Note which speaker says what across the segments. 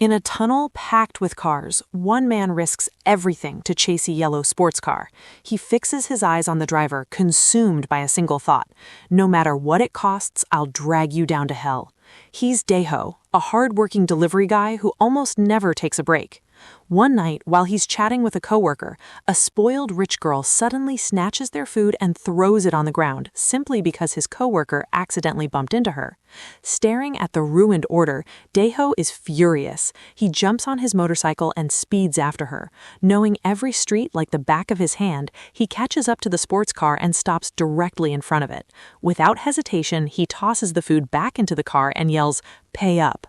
Speaker 1: In a tunnel packed with cars, one man risks everything to chase a yellow sports car. He fixes his eyes on the driver, consumed by a single thought. No matter what it costs, I'll drag you down to hell. He's Dae-ho, a hard-working delivery guy who almost never takes a break. One night, while he's chatting with a coworker, a spoiled rich girl suddenly snatches their food and throws it on the ground simply because his coworker accidentally bumped into her. Staring at the ruined order, Dae-ho is furious. He jumps on his motorcycle and speeds after her. Knowing every street like the back of his hand, he catches up to the sports car and stops directly in front of it. Without hesitation, he tosses the food back into the car and yells, "Pay up."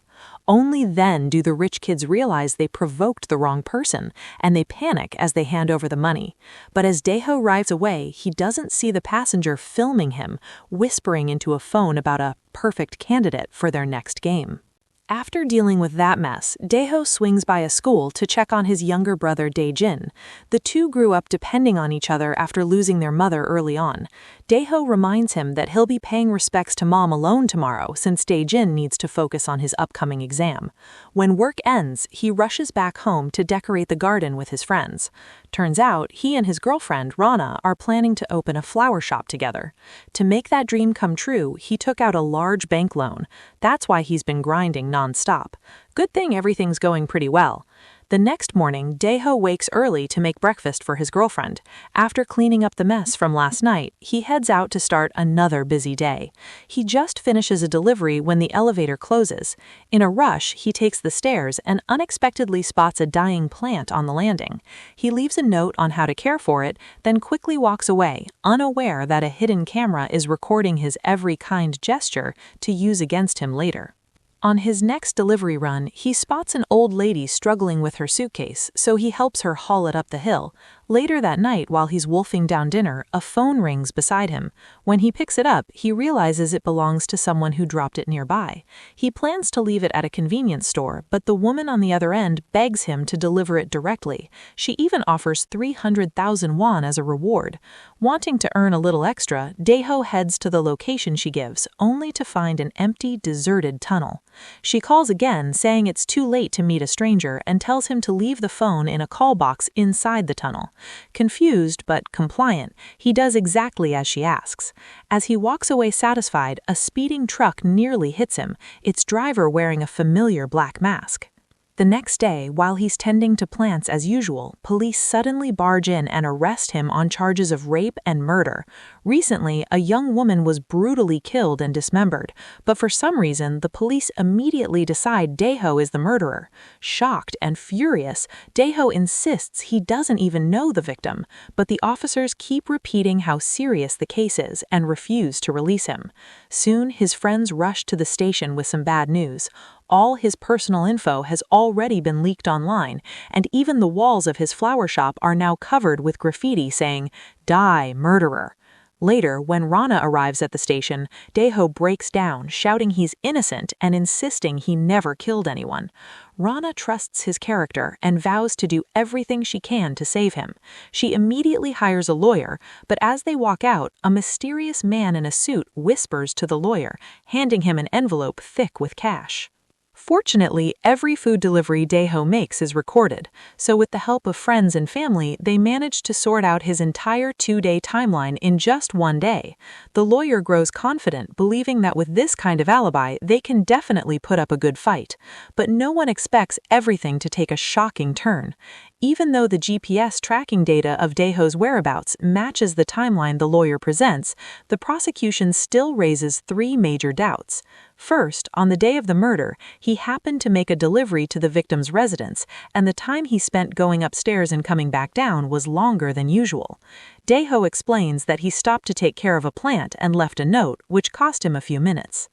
Speaker 1: Only then do the rich kids realize they provoked the wrong person, and they panic as they hand over the money. But as Dae-ho rides away, he doesn't see the passenger filming him, whispering into a phone about a perfect candidate for their next game. After dealing with that mess, Dae-ho swings by a school to check on his younger brother Dae-jin. The two grew up depending on each other after losing their mother early on. Dae-ho reminds him that he'll be paying respects to mom alone tomorrow since Dae-jin needs to focus on his upcoming exam. When work ends, he rushes back home to decorate the garden with his friends. Turns out, he and his girlfriend, Rana, are planning to open a flower shop together. To make that dream come true, he took out a large bank loan. That's why he's been grinding non-stop. Good thing everything's going pretty well. The next morning, Dae-ho wakes early to make breakfast for his girlfriend. After cleaning up the mess from last night, he heads out to start another busy day. He just finishes a delivery when the elevator closes. In a rush, he takes the stairs and unexpectedly spots a dying plant on the landing. He leaves a note on how to care for it, then quickly walks away, unaware that a hidden camera is recording his every kind gesture to use against him later. On his next delivery run, he spots an old lady struggling with her suitcase, so he helps her haul it up the hill. Later that night, while he's wolfing down dinner, a phone rings beside him. When he picks it up, he realizes it belongs to someone who dropped it nearby. He plans to leave it at a convenience store, but the woman on the other end begs him to deliver it directly. She even offers 300,000 won as a reward. Wanting to earn a little extra, Dae-ho heads to the location she gives, only to find an empty, deserted tunnel. She calls again, saying it's too late to meet a stranger, and tells him to leave the phone in a call box inside the tunnel. Confused but compliant, he does exactly as she asks. As he walks away satisfied, a speeding truck nearly hits him, its driver wearing a familiar black mask. The next day, while he's tending to plants as usual, police suddenly barge in and arrest him on charges of rape and murder. Recently, a young woman was brutally killed and dismembered, but for some reason, the police immediately decide Dae-ho is the murderer. Shocked and furious, Dae-ho insists he doesn't even know the victim, but the officers keep repeating how serious the case is and refuse to release him. Soon, his friends rush to the station with some bad news. All his personal info has already been leaked online, and even the walls of his flower shop are now covered with graffiti saying, "Die, murderer." Later, when Rana arrives at the station, Dae-ho breaks down, shouting he's innocent and insisting he never killed anyone. Rana trusts his character and vows to do everything she can to save him. She immediately hires a lawyer, but as they walk out, a mysterious man in a suit whispers to the lawyer, handing him an envelope thick with cash. Fortunately, every food delivery Dae-ho makes is recorded, so with the help of friends and family, they manage to sort out his entire 2-day timeline in just one day. The lawyer grows confident, believing that with this kind of alibi, they can definitely put up a good fight. But no one expects everything to take a shocking turn. Even though the GPS tracking data of Dae-ho's whereabouts matches the timeline the lawyer presents, the prosecution still raises 3 major doubts. First, on the day of the murder, he happened to make a delivery to the victim's residence, and the time he spent going upstairs and coming back down was longer than usual. Dae-ho explains that he stopped to take care of a plant and left a note, which cost him a few minutes.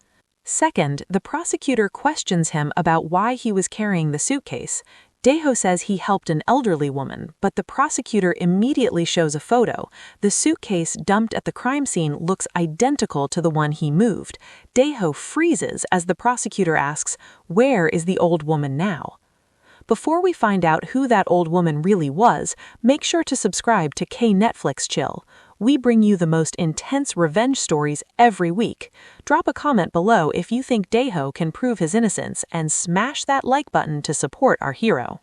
Speaker 1: Second, the prosecutor questions him about why he was carrying the suitcase. Dae-ho says he helped an elderly woman, but the prosecutor immediately shows a photo. The suitcase dumped at the crime scene looks identical to the one he moved. Dae-ho freezes as the prosecutor asks, "Where is the old woman now?" Before we find out who that old woman really was, make sure to subscribe to Knetflixchill. We bring you the most intense revenge stories every week. Drop a comment below if you think Dae-ho can prove his innocence, and smash that like button to support our hero.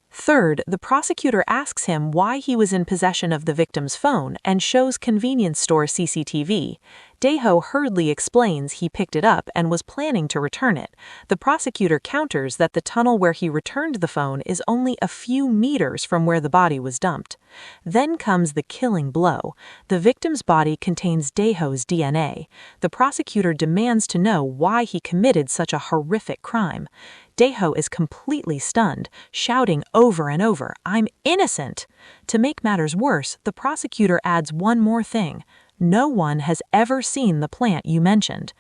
Speaker 1: Third, the prosecutor asks him why he was in possession of the victim's phone and shows convenience store CCTV. Dae-ho hurriedly explains he picked it up and was planning to return it. The prosecutor counters that the tunnel where he returned the phone is only a few meters from where the body was dumped. Then comes the killing blow. The victim's body contains Dae-ho's DNA. The prosecutor demands to know why he committed such a horrific crime. Dae-ho is completely stunned, shouting over and over, "I'm innocent!" To make matters worse, the prosecutor adds one more thing. No one has ever seen the plant you mentioned.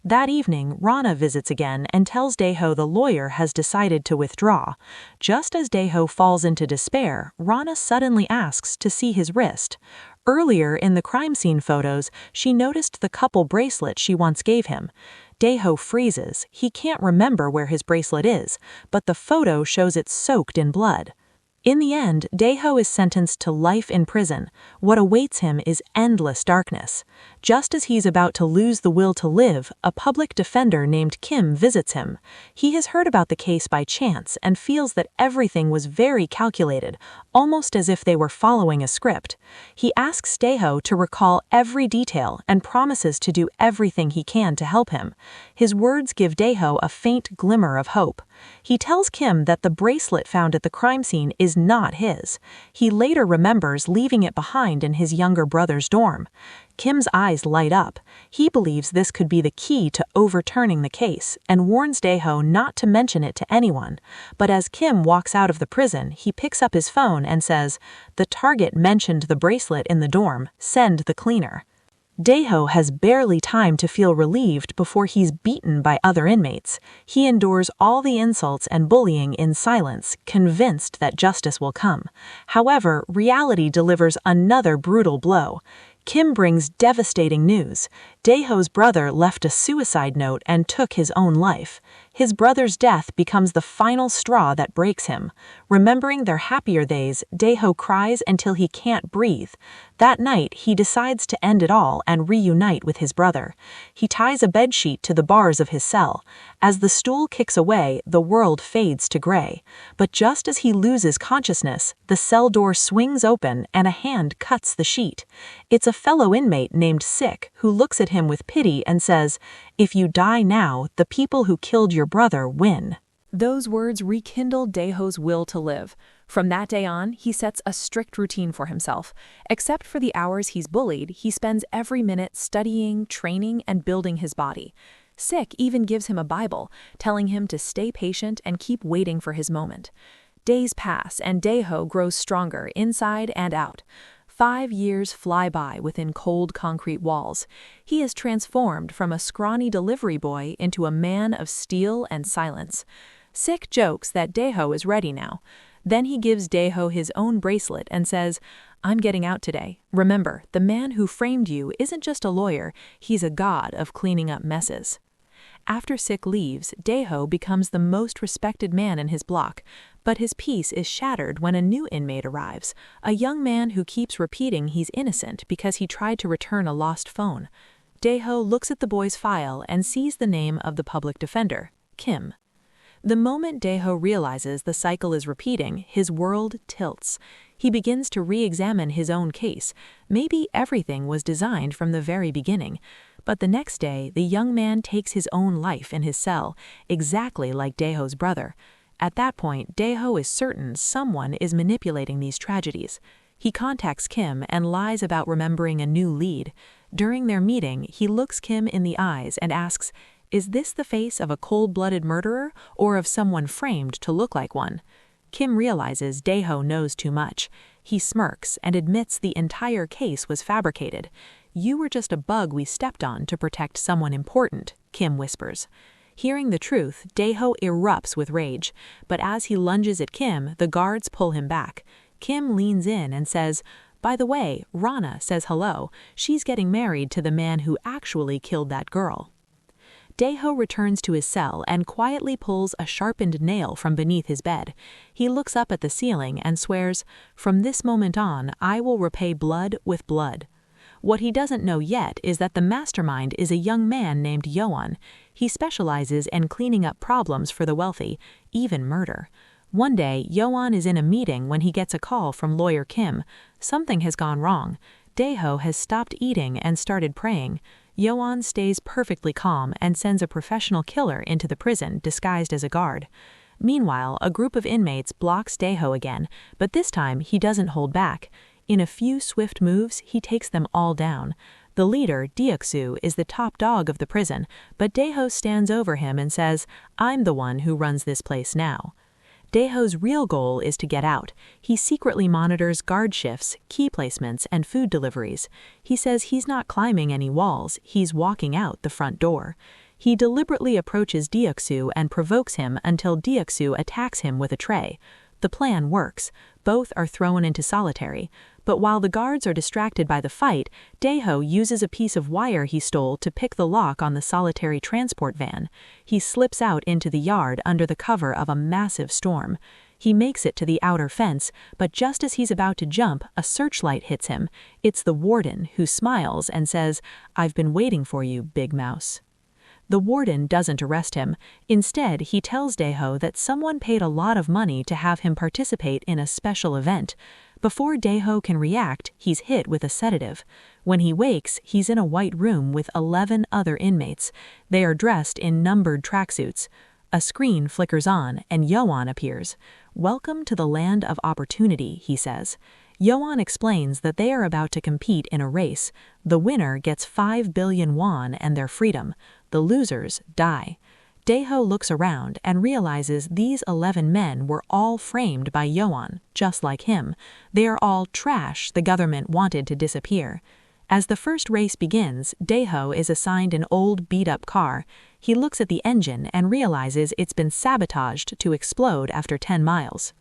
Speaker 1: That evening, Rana visits again and tells Dae-ho the lawyer has decided to withdraw. Just as Dae-ho falls into despair, Rana suddenly asks to see his wrist. Earlier in the crime scene photos, she noticed the couple bracelet she once gave him. Dae-ho freezes. He can't remember where his bracelet is, but the photo shows it soaked in blood. In the end, Dae-ho is sentenced to life in prison. What awaits him is endless darkness. Just as he's about to lose the will to live, a public defender named Kim visits him. He has heard about the case by chance and feels that everything was very calculated, almost as if they were following a script. He asks Dae-ho to recall every detail and promises to do everything he can to help him. His words give Dae-ho a faint glimmer of hope. He tells Kim that the bracelet found at the crime scene is not his. He later remembers leaving it behind in his younger brother's dorm. Kim's eyes light up. He believes this could be the key to overturning the case and warns Dae-ho not to mention it to anyone. But as Kim walks out of the prison, he picks up his phone and says, "The target mentioned the bracelet in the dorm. Send the cleaner." Dae-ho has barely time to feel relieved before he's beaten by other inmates. He endures all the insults and bullying in silence, convinced that justice will come. However, reality delivers another brutal blow. Kim brings devastating news. Dae-ho's brother left a suicide note and took his own life. His brother's death becomes the final straw that breaks him. Remembering their happier days, Dae-ho cries until he can't breathe. That night, he decides to end it all and reunite with his brother. He ties a bedsheet to the bars of his cell. As the stool kicks away, the world fades to gray. But just as he loses consciousness, the cell door swings open and a hand cuts the sheet. It's a fellow inmate named Sik who looks at him with pity and says, "If you die now, the people who killed your brother win."
Speaker 2: Those words rekindle Dae-ho's will to live. From that day on, he sets a strict routine for himself. Except for the hours he's bullied, he spends every minute studying, training, and building his body. Sik even gives him a Bible, telling him to stay patient and keep waiting for his moment. Days pass, and Dae-ho grows stronger inside and out. 5 years fly by within cold concrete walls. He is transformed from a scrawny delivery boy into a man of steel and silence. Sik jokes that Dae-ho is ready now. Then he gives Dae-ho his own bracelet and says, "I'm getting out today. Remember, the man who framed you isn't just a lawyer, he's a god of cleaning up messes." After Sik leaves, Dae-ho becomes the most respected man in his block, but his peace is shattered when a new inmate arrives, a young man who keeps repeating he's innocent because he tried to return a lost phone. Dae-ho looks at the boy's file and sees the name of the public defender, Kim. The moment Dae-ho realizes the cycle is repeating, his world tilts. He begins to re-examine his own case. Maybe everything was designed from the very beginning. But the next day, the young man takes his own life in his cell, exactly like Dae-ho's brother. At that point, Dae-ho is certain someone is manipulating these tragedies. He contacts Kim and lies about remembering a new lead. During their meeting, he looks Kim in the eyes and asks, "Is this the face of a cold-blooded murderer or of someone framed to look like one?" Kim realizes Dae-ho knows too much. He smirks and admits the entire case was fabricated. "You were just a bug we stepped on to protect someone important," Kim whispers. Hearing the truth, Dae-ho erupts with rage, but as he lunges at Kim, the guards pull him back. Kim leans in and says, "By the way, Rana says hello. She's getting married to the man who actually killed that girl." Dae-ho returns to his cell and quietly pulls a sharpened nail from beneath his bed. He looks up at the ceiling and swears, "From this moment on, I will repay blood with blood."
Speaker 1: What he doesn't know yet is that the mastermind is a young man named Yoan. He specializes in cleaning up problems for the wealthy, even murder. One day, Yoan is in a meeting when he gets a call from lawyer Kim. Something has gone wrong. Dae-ho has stopped eating and started praying. Yoan stays perfectly calm and sends a professional killer into the prison disguised as a guard. Meanwhile, a group of inmates blocks Dae-ho again, but this time he doesn't hold back. In a few swift moves, he takes them all down. The leader, Deok-soo, is the top dog of the prison, but Dae-ho stands over him and says, "I'm the one who runs this place now." Dae-ho's real goal is to get out. He secretly monitors guard shifts, key placements, and food deliveries. He says he's not climbing any walls, he's walking out the front door. He deliberately approaches Deok-soo and provokes him until Deok-soo attacks him with a tray. The plan works. Both are thrown into solitary. But while the guards are distracted by the fight, Dae-ho uses a piece of wire he stole to pick the lock on the solitary transport van. He slips out into the yard under the cover of a massive storm. He makes it to the outer fence, but just as he's about to jump, a searchlight hits him. It's the warden, who smiles and says, "I've been waiting for you, Big Mouse." The warden doesn't arrest him. Instead, he tells Dae-ho that someone paid a lot of money to have him participate in a special event. Before Dae-ho can react, he's hit with a sedative. When he wakes, he's in a white room with 11 other inmates. They are dressed in numbered tracksuits. A screen flickers on, and Yoan appears. "Welcome to the land of opportunity," he says. Yoan explains that they are about to compete in a race. The winner gets 5 billion won and their freedom. The losers die. Dae-ho looks around and realizes these 11 men were all framed by Yoan, just like him. They are all trash the government wanted to disappear. As the first race begins, Dae-ho is assigned an old beat-up car. He looks at the engine and realizes it's been sabotaged to explode after 10 miles.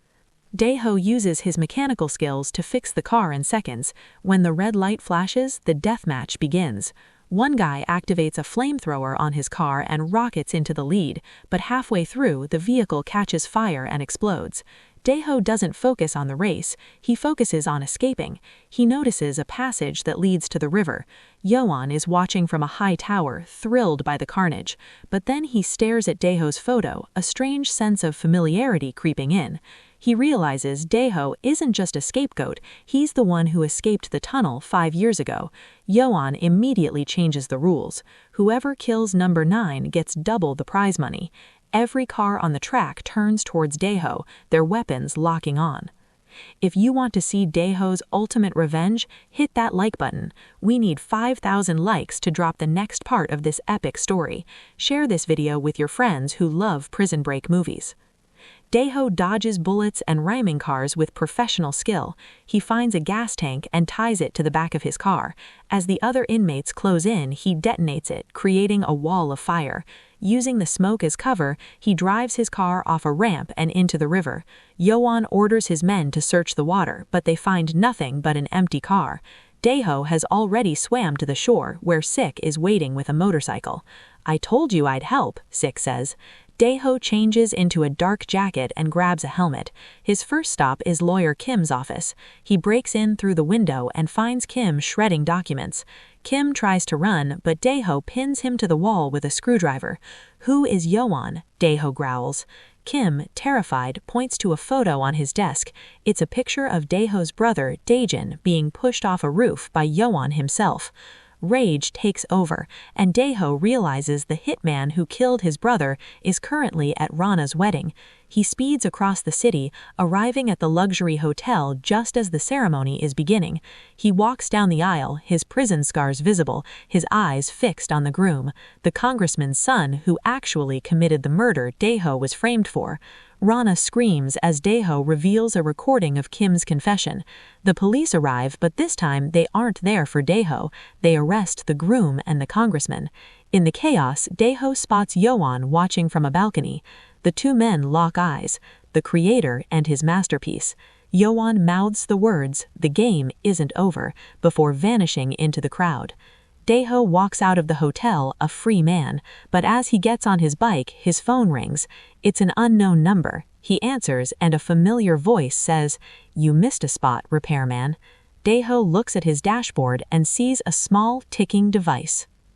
Speaker 1: Dae-ho uses his mechanical skills to fix the car in seconds. When the red light flashes, the deathmatch begins. One guy activates a flamethrower on his car and rockets into the lead, but halfway through, the vehicle catches fire and explodes. Dae-ho doesn't focus on the race, he focuses on escaping. He notices a passage that leads to the river. Yoan is watching from a high tower, thrilled by the carnage. But then he stares at Dae-ho's photo, a strange sense of familiarity creeping in. He realizes Dae-ho isn't just a scapegoat, he's the one who escaped the tunnel 5 years ago. Yoan immediately changes the rules. Whoever kills number 9 gets double the prize money. Every car on the track turns towards Dae-ho, their weapons locking on. If you want to see Dae-ho's ultimate revenge, hit that like button. We need 5,000 likes to drop the next part of this epic story. Share this video with your friends who love prison break movies. Dae-ho dodges bullets and rhyming cars with professional skill. He finds a gas tank and ties it to the back of his car. As the other inmates close in, he detonates it, creating a wall of fire. Using the smoke as cover, he drives his car off a ramp and into the river. Yoan orders his men to search the water, but they find nothing but an empty car. Dae-ho has already swam to the shore, where Sik is waiting with a motorcycle. "I told you I'd help," Sik says. Dae-ho changes into a dark jacket and grabs a helmet. His first stop is lawyer Kim's office. He breaks in through the window and finds Kim shredding documents. Kim tries to run, but Dae-ho pins him to the wall with a screwdriver. "Who is Yoan?" Dae-ho growls. Kim, terrified, points to a photo on his desk. It's a picture of Dae-ho's brother, Dae-jin, being pushed off a roof by Yoan himself. Rage takes over, and Dae-ho realizes the hitman who killed his brother is currently at Rana's wedding. He speeds across the city, arriving at the luxury hotel just as the ceremony is beginning. He walks down the aisle, his prison scars visible, his eyes fixed on the groom, the congressman's son who actually committed the murder Dae-ho was framed for. Rana screams as Dae-ho reveals a recording of Kim's confession. The police arrive, but this time they aren't there for Dae-ho. They arrest the groom and the congressman. In the chaos, Dae-ho spots Yoan watching from a balcony. The two men lock eyes, the creator and his masterpiece. Yoan mouths the words, "The game isn't over," before vanishing into the crowd. Dae-ho walks out of the hotel a free man, but as he gets on his bike, his phone rings. It's an unknown number. He answers, and a familiar voice says, "You missed a spot, repairman." Dae-ho looks at his dashboard and sees a small ticking device.